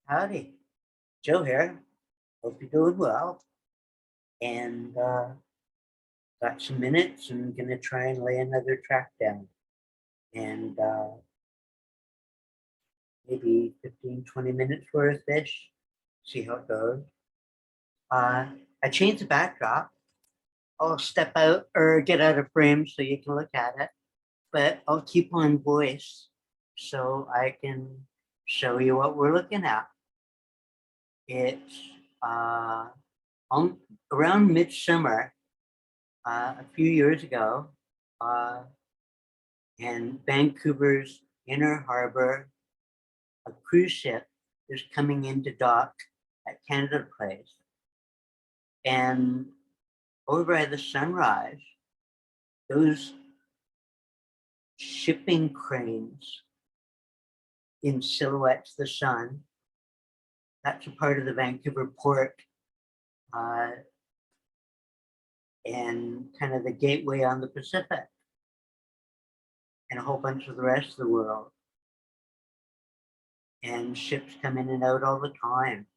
Howdy, Joe here. Hope you're doing well. And got some minutes and gonna try and lay another track down. And maybe 15, 20 minutes worth of fish. See how it goes. I changed the backdrop. I'll step out or get out of frame so you can look at it. But I'll keep on voice so I can show you what we're looking at. It's on around midsummer a few years ago, in Vancouver's inner harbor, a cruise ship is coming into dock at Canada Place. And over by the Sunrise, those shipping cranes in silhouette to the sun, that's a part of the Vancouver port and kind of the gateway on the Pacific and a whole bunch of the rest of the world. And ships come in and out all the time.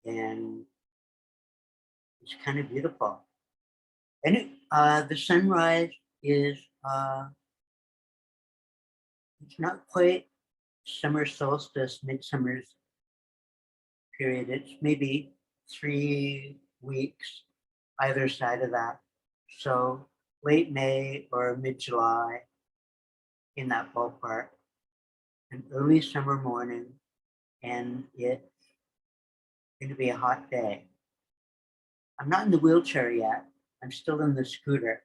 And it's kind of beautiful. And the sunrise is, it's not quite summer solstice, midsummer's period. It's maybe 3 weeks either side of that. So late May or mid-July, in that ballpark. An early summer morning, and it's going to be a hot day. I'm not in the wheelchair yet. I'm still in the scooter,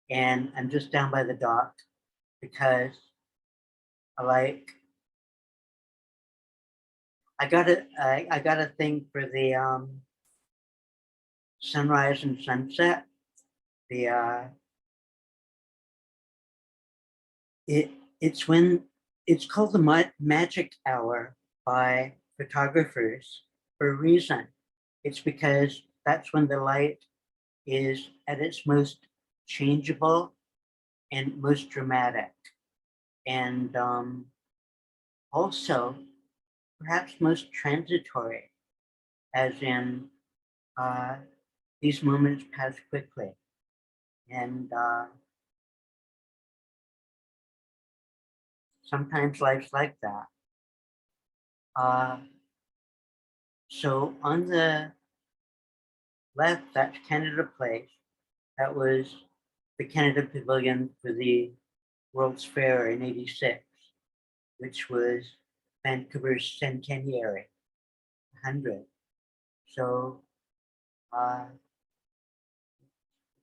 and I'm just down by the dock because I got a thing for the sunrise and sunset. It's called the magic hour by photographers for a reason. It's because that's when the light is at its most changeable and most dramatic. And also perhaps most transitory, as in these moments pass quickly. And sometimes life's like that. So on the left, that's Canada Place. That was the Canada Pavilion for the World's Fair in '86, which was Vancouver's centenary, 100. So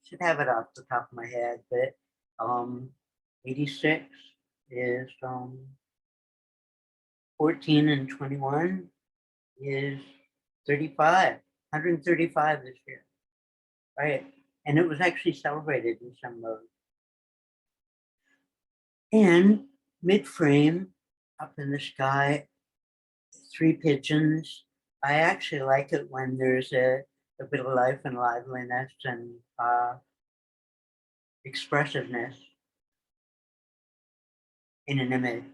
should have it off the top of my head, but 86 is 14 and 21 is 35, 135 this year, right? And it was actually celebrated in some mode. And mid-frame, up in the sky, 3 pigeons. I actually like it when there's a bit of life and liveliness and expressiveness in an image.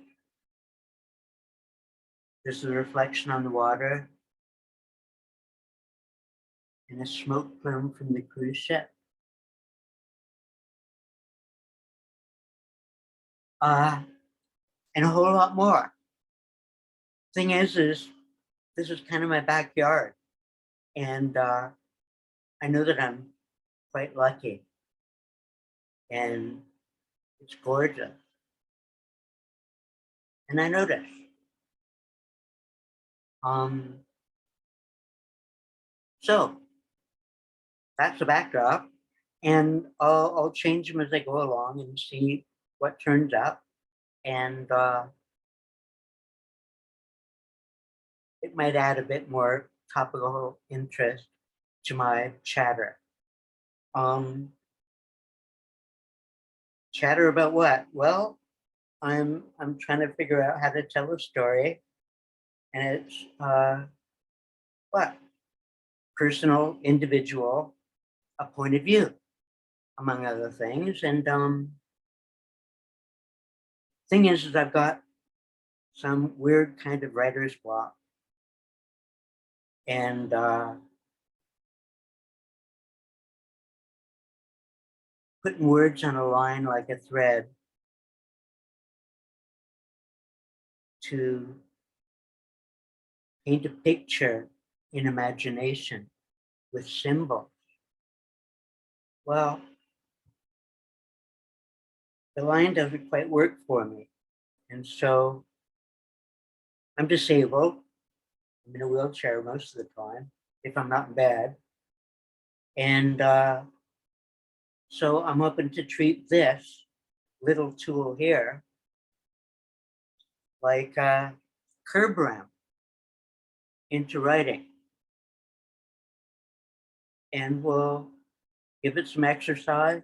This is a reflection on the water and a smoke plume from the cruise ship. And a whole lot more. Thing is this is kind of my backyard. And I know that I'm quite lucky. And it's gorgeous. And I notice. So that's the backdrop. And I'll change them as I go along and see what turns up. And it might add a bit more topical interest to my chatter. Chatter about what? Well, I'm trying to figure out how to tell a story, and it's what? Personal, individual, a point of view, among other things. And thing is I've got some weird kind of writer's block. And putting words on a line like a thread to paint a picture in imagination with symbols. Well, the line doesn't quite work for me. And so I'm disabled. I'm in a wheelchair most of the time, if I'm not in bed. And so I'm hoping to treat this little tool here like a curb ramp into writing. And we'll give it some exercise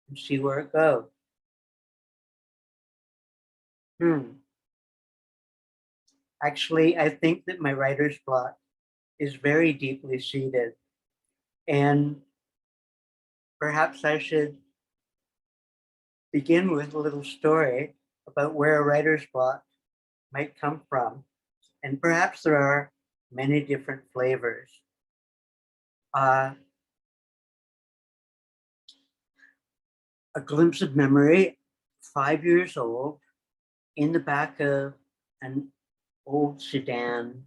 and see where it goes. Actually, I think that my writer's block is very deeply seated. And perhaps I should begin with a little story about where a writer's block might come from. And perhaps there are many different flavors. A glimpse of memory, 5 years old, in the back of an old sedan.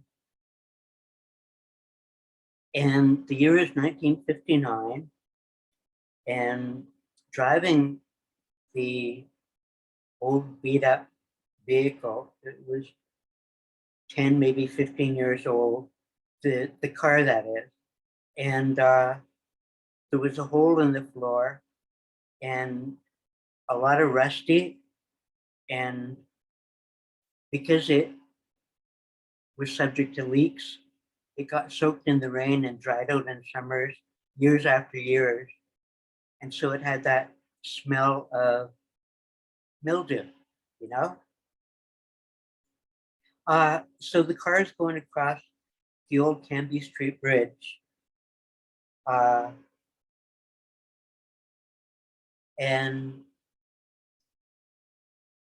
And the year is 1959. And driving the old beat up vehicle, it was 10, maybe 15 years old, the car that is. And there was a hole in the floor and a lot of rusty. And because it was subject to leaks, it got soaked in the rain and dried out in summers, years after years. And so it had that smell of mildew, you know? So the car is going across the old Canby Street Bridge. And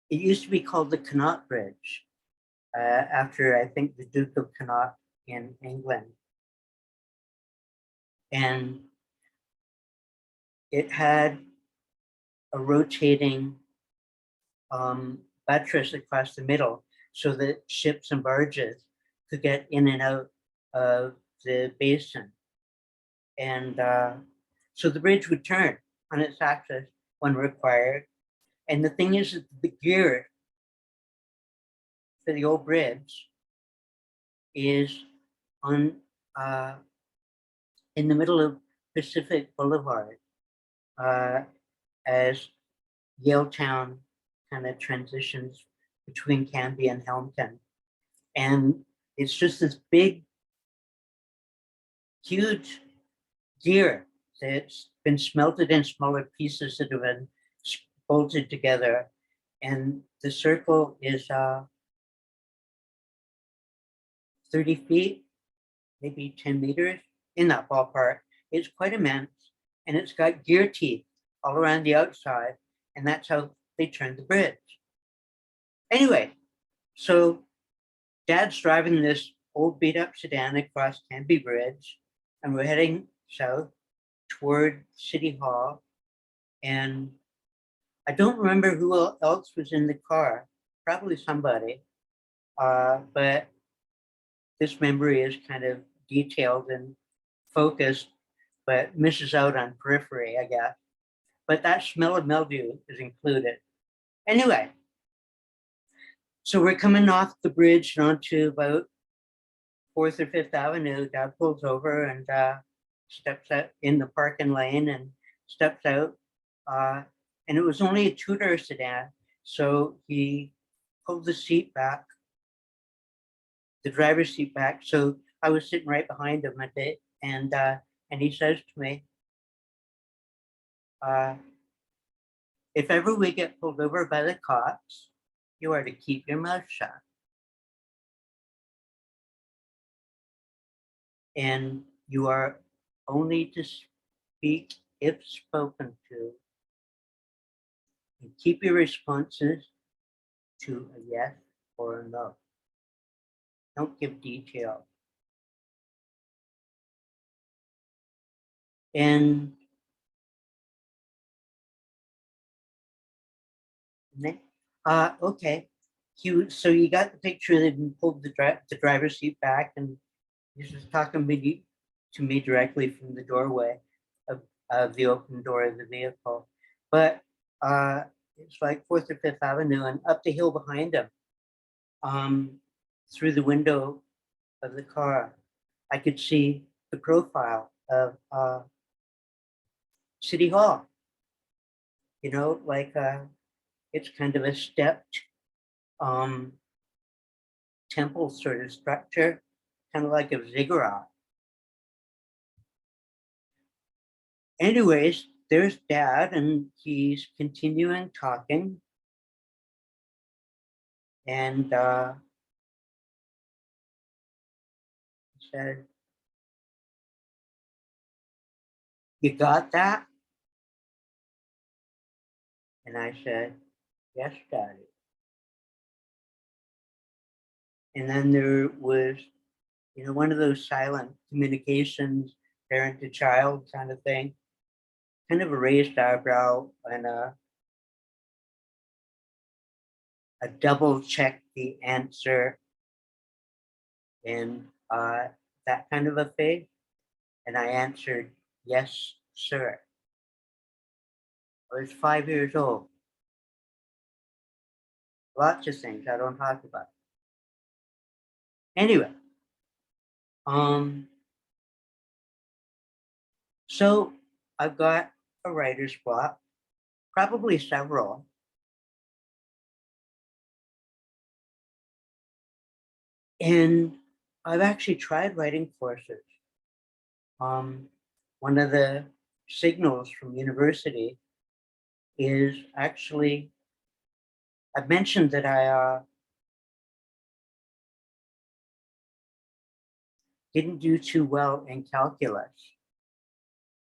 it used to be called the Connaught Bridge, after, I think, the Duke of Connaught in England. And it had a rotating buttress across the middle so that ships and barges could get in and out of the basin. And so the bridge would turn on its axis when required. And the thing is that the gear for the old bridge is on in the middle of Pacific Boulevard, as Yaletown kind of transitions between Canby and Helmton. And it's just this big, huge gear that's been smelted in smaller pieces that have been bolted together. And the circle is 30 feet, maybe 10 meters, in that ballpark. It's quite immense, and it's got gear teeth all around the outside, and that's how they turned the bridge. Anyway, so Dad's driving this old beat up sedan across Canby Bridge, and we're heading south toward City Hall. And I don't remember who else was in the car, probably somebody, but this memory is kind of detailed and focused, but misses out on periphery, I guess. But that smell of mildew is included. Anyway, so we're coming off the bridge and onto about 4th or 5th Avenue. Dad pulls over and steps out in the parking lane and steps out. And it was only a two-door sedan, so he pulled the seat back, the driver's seat back. So I was sitting right behind him at it, and he says to me, if ever we get pulled over by the cops, you are to keep your mouth shut. And you are only to speak if spoken to. And keep your responses to a yes or a no. don't give detail. And okay. So you got the picture that he pulled the driver's seat back, and he was talking to me directly from the doorway of the open door of the vehicle. But it's like 4th or 5th Avenue, and up the hill behind him, through the window of the car, I could see the profile of City Hall. You know, like it's kind of a stepped um, temple sort of structure, kind of like a ziggurat. Anyways, there's Dad, and he's continuing talking. And he said, "You got that?" And I said, "Yes, Daddy." And then there was, you know, one of those silent communications, parent to child kind of thing, kind of a raised eyebrow and a double check the answer and that kind of a thing. And I answered, "Yes, sir." I was 5 years old. Lots of things I don't talk about. Anyway, so I've got a writer's block, probably several. And I've actually tried writing courses. One of the signals from university is actually, I've mentioned that I didn't do too well in calculus.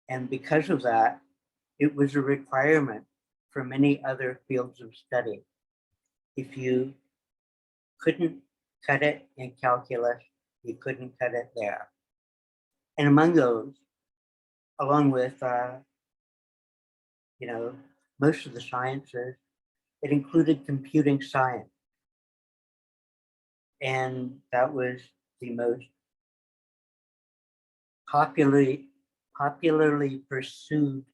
And because of that, it was a requirement for many other fields of study. If you couldn't cut it in calculus, you couldn't cut it there. And among those, along with, you know, most of the sciences, it included computing science. And that was the most popularly pursued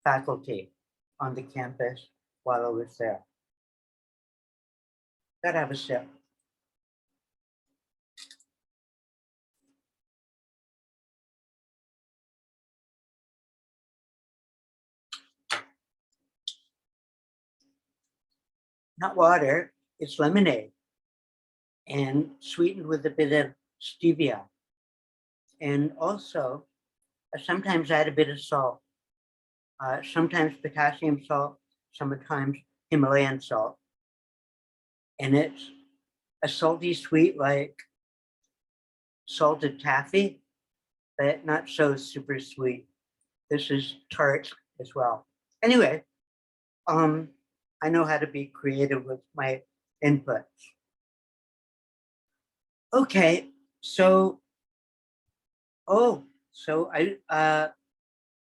faculty on the campus while I was there. Gotta have a sip. Not water, it's lemonade and sweetened with a bit of stevia. And also, sometimes I add a bit of salt, sometimes potassium salt, sometimes Himalayan salt. And it's a salty sweet like salted taffy, but not so super sweet. This is tart as well. Anyway, I know how to be creative with my inputs. Okay, so so I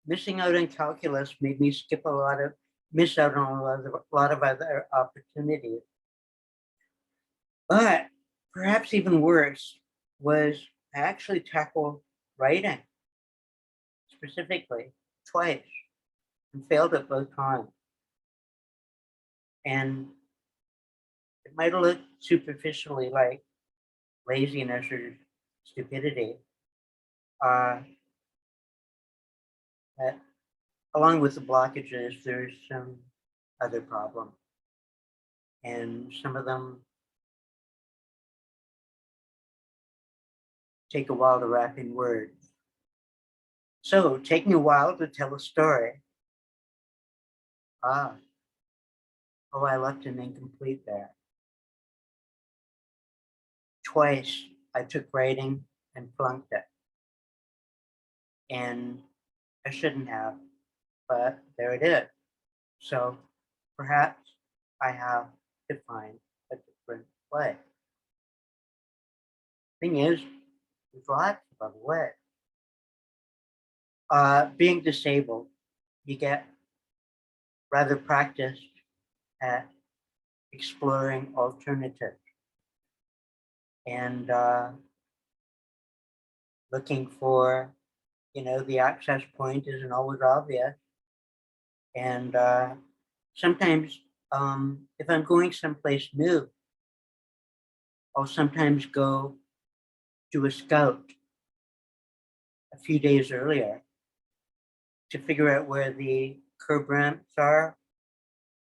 missing out on calculus made me miss out on a lot of other opportunities. But perhaps even worse was I actually tackled writing specifically twice and failed at both times. And it might have looked superficially like laziness or stupidity. Uh, but along with the blockages, there's some other problems. And some of them take a while to wrap in words. So, taking a while to tell a story. Ah, oh, I left an incomplete there. Twice I took writing and flunked it. And I shouldn't have, but there it is. So perhaps I have to find a different way. Thing is, there's lots of other ways. Being disabled, you get rather practiced at exploring alternatives and looking for, the access point isn't always obvious. And sometimes if I'm going someplace new, I'll sometimes go do a scout a few days earlier to figure out where the curb ramps are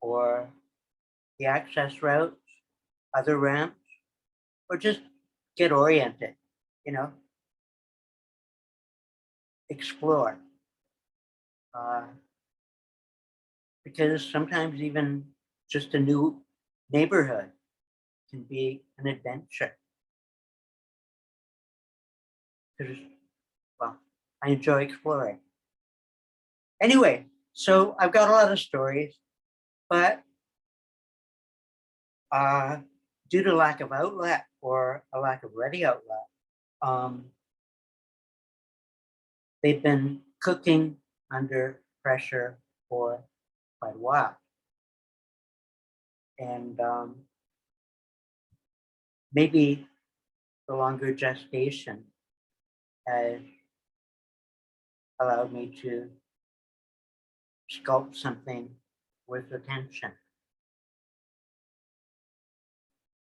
or the access routes, other ramps, or just get oriented, explore. Because sometimes even just a new neighborhood can be an adventure. Because, well, I enjoy exploring. Anyway, so I've got a lot of stories, but due to lack of outlet or a lack of ready outlet, they've been cooking under pressure for quite a while. And maybe the longer gestation has allowed me to sculpt something worth attention.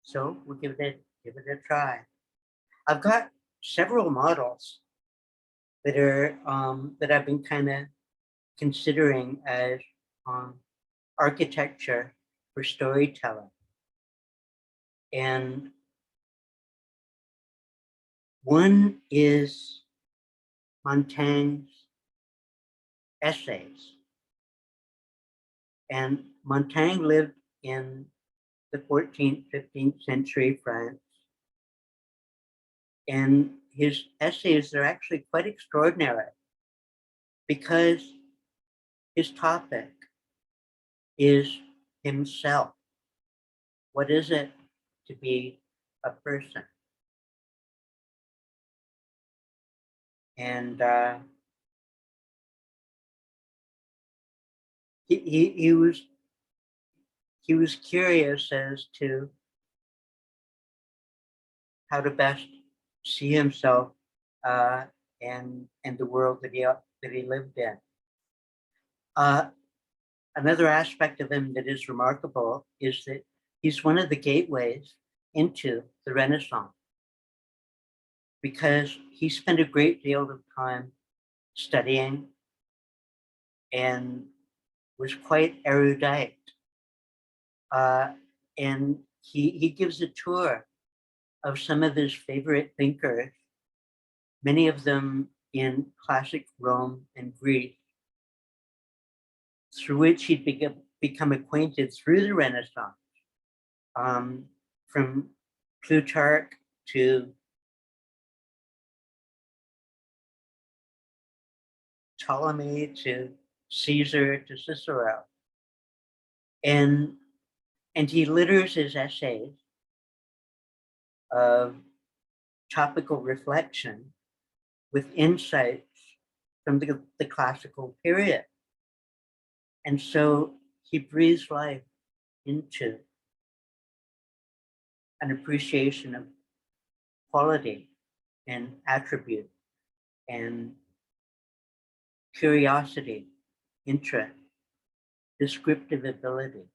So we'll give it a try. I've got several models that are that I've been kind of considering as architecture for storytelling. And one is Montaigne's essays. And Montaigne lived in the 14th, 15th century France. And his essays are actually quite extraordinary because his topic is himself. What is it to be a person? And he was curious as to how to best see himself and the world that he lived in. Another aspect of him that is remarkable is that he's one of the gateways into the Renaissance because he spent a great deal of time studying and was quite erudite. And he gives a tour of some of his favorite thinkers, many of them in classic Rome and Greece, through which he'd become acquainted through the Renaissance, from Plutarch to Ptolemy to Caesar to Cicero. And he litters his essays of topical reflection with insights from the classical period. And so he breathes life into an appreciation of quality and attribute and curiosity, interest, descriptive ability.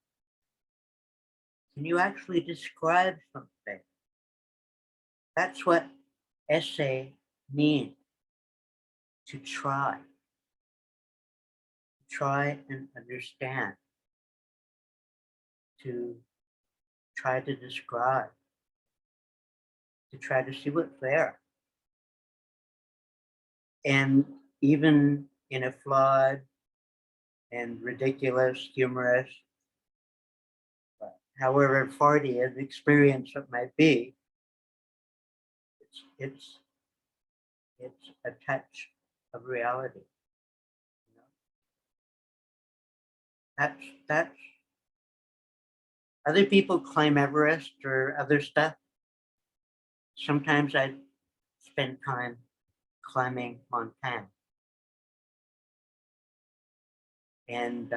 Can you actually describe something? That's what essay means, to try and understand, to try to describe, to try to see what's there. And even in a flawed and ridiculous, humorous, however farty an experience it might be, it's a touch of reality. That's other people climb Everest or other stuff. sometimes I spend time climbing Montana. And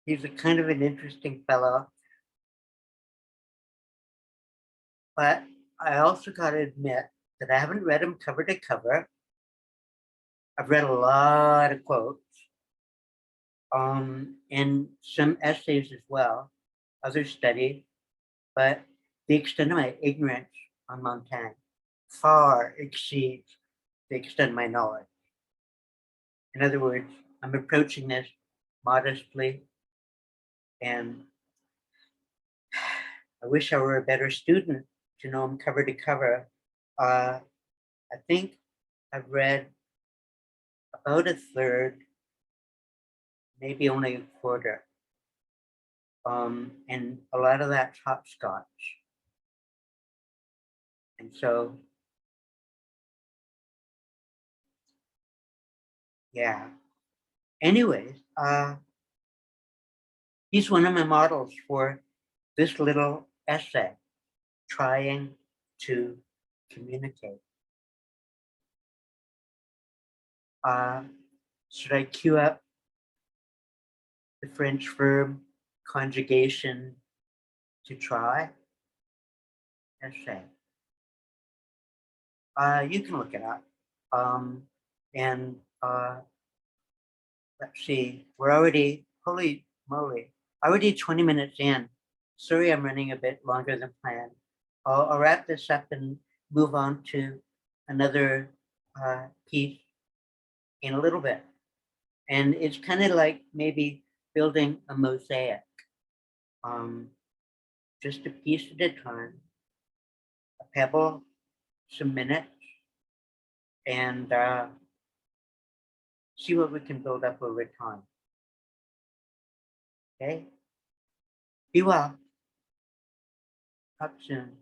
he's a kind of an interesting fellow. But I also got to admit that I haven't read him cover to cover. I've read a lot of quotes and some essays as well, other studies, but the extent of my ignorance on Montaigne far exceeds the extent of my knowledge. In other words, I'm approaching this modestly, and I wish I were a better student to know him cover to cover. I think I've read about a third, maybe only a quarter. And a lot of that's hopscotch. And so, yeah. Anyways, he's one of my models for this little essay, trying to communicate. Should I cue up the French verb conjugation to try? Essay. You can look it up. And let's see, we're already, holy moly, already 20 minutes in. Sorry, I'm running a bit longer than planned. I'll wrap this up and move on to another piece in a little bit. And it's kind of like maybe building a mosaic, just a piece at a time, a pebble, some minutes, and see what we can build up over time. Okay? Be well. Talk soon.